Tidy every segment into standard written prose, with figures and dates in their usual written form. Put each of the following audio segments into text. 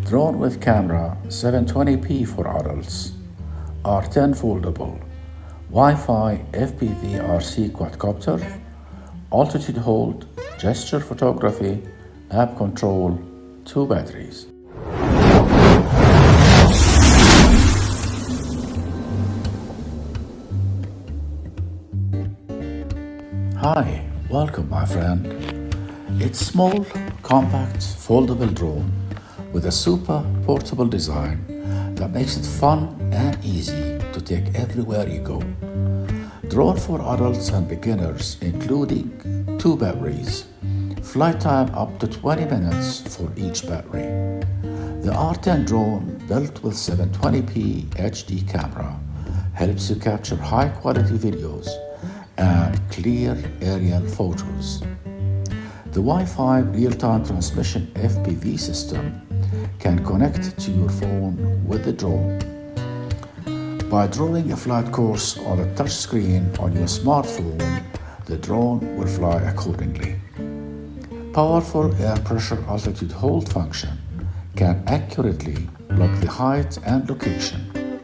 Drone with camera 720p for adults, R10 foldable, Wi-Fi FPV RC quadcopter, altitude hold, gesture photography, app control, 2 batteries. Hi, welcome my friend. It's small, compact, foldable drone with a super portable design that makes it fun and easy to take everywhere you go. Drone for adults and beginners including 2 batteries, flight time up to 20 minutes for each battery. The R10 drone built with 720p HD camera helps you capture high quality videos and clear aerial photos. The Wi-Fi real-time transmission FPV system can connect to your phone with the drone. By drawing a flight course on a touchscreen on your smartphone, the drone will fly accordingly. Powerful air pressure altitude hold function can accurately lock the height and location.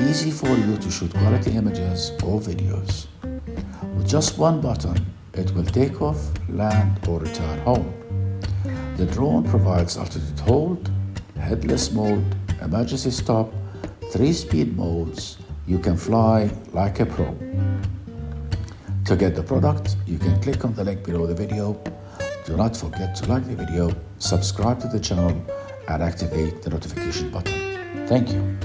Easy for you to shoot quality images or videos. With just one button, it will take off, land, or return home. The drone provides altitude hold, headless mode, emergency stop, 3-speed modes. You can fly like a pro. To get the product, you can click on the link below the video. Do not forget to like the video, subscribe to the channel, and activate the notification button. Thank you.